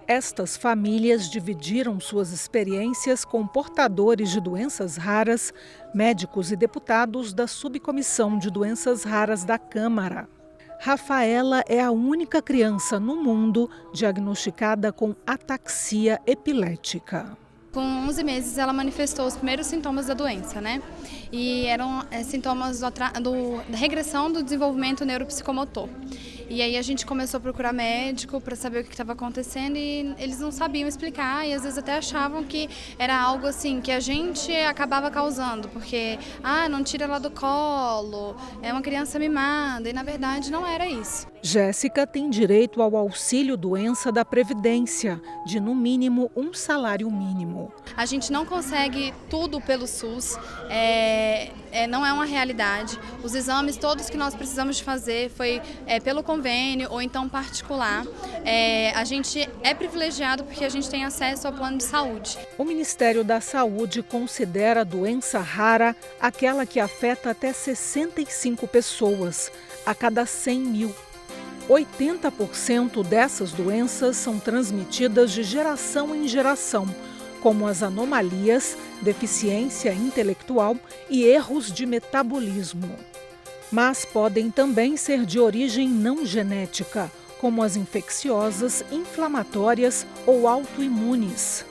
Estas famílias dividiram suas experiências com portadores de doenças raras, médicos e deputados da Subcomissão de Doenças Raras da Câmara. Rafaela é a única criança no mundo diagnosticada com ataxia epilética. Com 11 meses ela manifestou os primeiros sintomas da doença, né? E eram sintomas da regressão do desenvolvimento neuropsicomotor. E aí a gente começou a procurar médico para saber o que estava acontecendo e eles não sabiam explicar e às vezes até achavam que era algo assim que a gente acabava causando, porque não tira ela do colo, é uma criança mimada e na verdade não era isso. Jéssica tem direito ao auxílio doença da Previdência, de no mínimo um salário mínimo. A gente não consegue tudo pelo SUS, não é uma realidade. Os exames todos que nós precisamos de fazer foi pelo convênio ou então particular. A gente é privilegiado porque a gente tem acesso ao plano de saúde. O Ministério da Saúde considera a doença rara aquela que afeta até 65 pessoas a cada 100 mil. 80% dessas doenças são transmitidas de geração em geração, como as anomalias, deficiência intelectual e erros de metabolismo. Mas podem também ser de origem não genética, como as infecciosas, inflamatórias ou autoimunes.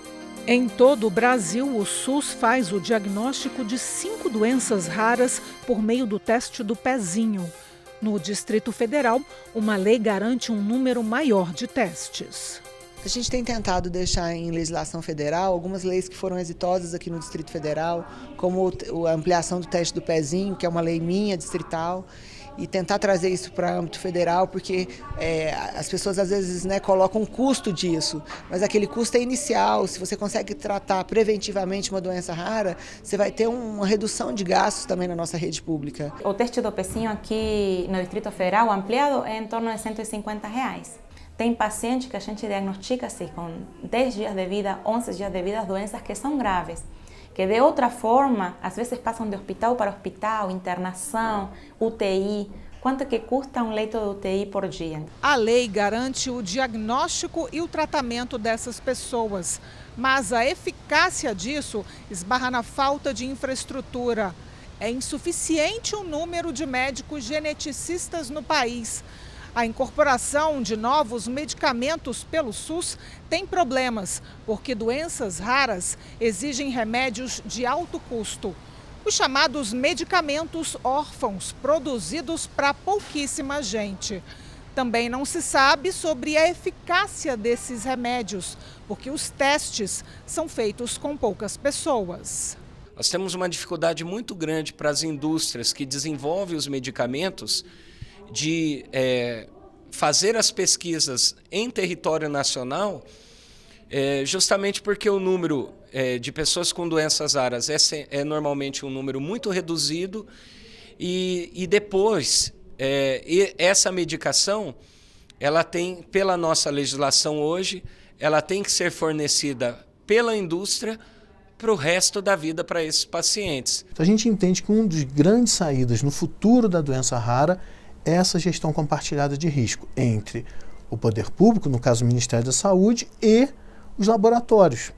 Em todo o Brasil, o SUS faz o diagnóstico de 5 doenças raras por meio do teste do pezinho. No Distrito Federal, uma lei garante um número maior de testes. A gente tem tentado deixar em legislação federal algumas leis que foram exitosas aqui no Distrito Federal, como a ampliação do teste do pezinho, que é uma lei minha, distrital, e tentar trazer isso para o âmbito federal, porque as pessoas às vezes colocam um custo disso, mas aquele custo é inicial. Se você consegue tratar preventivamente uma doença rara, você vai ter uma redução de gastos também na nossa rede pública. O teste do pezinho aqui no Distrito Federal ampliado é em torno de R$150. Tem paciente que a gente diagnostica assim, com 10 dias de vida, 11 dias de vida, as doenças que são graves, que de outra forma, às vezes passam de hospital para hospital, internação, UTI. Quanto que custa um leito de UTI por dia? A lei garante o diagnóstico e o tratamento dessas pessoas, mas a eficácia disso esbarra na falta de infraestrutura. É insuficiente o número de médicos geneticistas no país. A incorporação de novos medicamentos pelo SUS tem problemas, porque doenças raras exigem remédios de alto custo. Os chamados medicamentos órfãos, produzidos para pouquíssima gente. Também não se sabe sobre a eficácia desses remédios, porque os testes são feitos com poucas pessoas. Nós temos uma dificuldade muito grande para as indústrias que desenvolvem os medicamentos de fazer as pesquisas em território nacional, justamente porque o número de pessoas com doenças raras é normalmente um número muito reduzido e depois essa medicação, ela tem, pela nossa legislação hoje, ela tem que ser fornecida pela indústria para o resto da vida para esses pacientes. Então a gente entende que uma das grandes saídas no futuro da doença rara é essa gestão compartilhada de risco entre o poder público, no caso o Ministério da Saúde, e os laboratórios,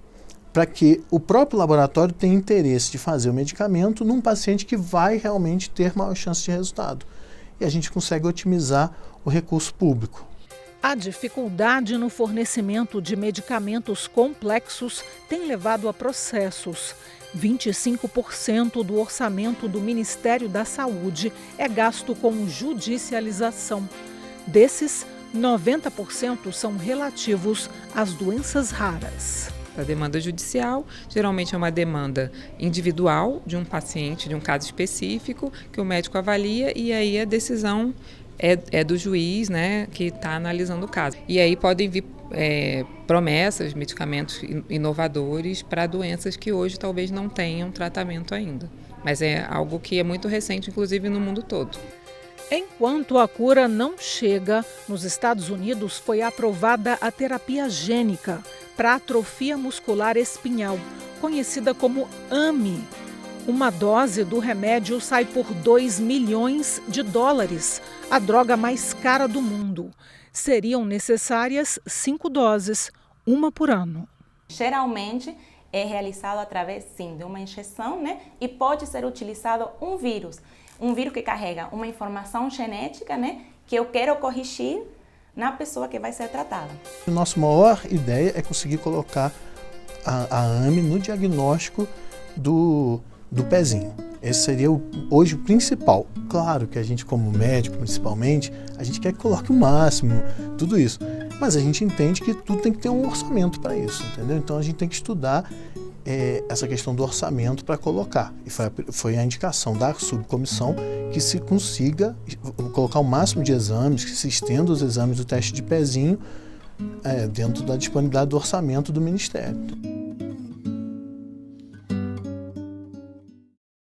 para que o próprio laboratório tenha interesse de fazer o medicamento num paciente que vai realmente ter maior chance de resultado. E a gente consegue otimizar o recurso público. A dificuldade no fornecimento de medicamentos complexos tem levado a processos. 25% do orçamento do Ministério da Saúde é gasto com judicialização. Desses, 90% são relativos às doenças raras. A demanda judicial geralmente é uma demanda individual de um paciente, de um caso específico, que o médico avalia e aí a decisão é do juiz, né, que está analisando o caso. E aí podem vir promessas, medicamentos inovadores para doenças que hoje talvez não tenham tratamento ainda. Mas é algo que é muito recente, inclusive no mundo todo. Enquanto a cura não chega, nos Estados Unidos foi aprovada a terapia gênica para atrofia muscular espinhal, conhecida como AMI. Uma dose do remédio sai por $2 milhões, a droga mais cara do mundo. Seriam necessárias 5 doses, uma por ano. Geralmente é realizado através, sim, de uma injeção, né? E pode ser utilizado um vírus que carrega uma informação genética, né? Que eu quero corrigir na pessoa que vai ser tratada. A nossa maior ideia é conseguir colocar a AME no diagnóstico do pezinho. Esse seria hoje o principal. Claro que a gente, como médico principalmente, a gente quer que coloque o máximo, tudo isso. Mas a gente entende que tudo tem que ter um orçamento para isso, entendeu? Então a gente tem que estudar essa questão do orçamento para colocar. E foi a indicação da subcomissão que se consiga colocar o máximo de exames, que se estenda os exames do teste de pezinho dentro da disponibilidade do orçamento do Ministério.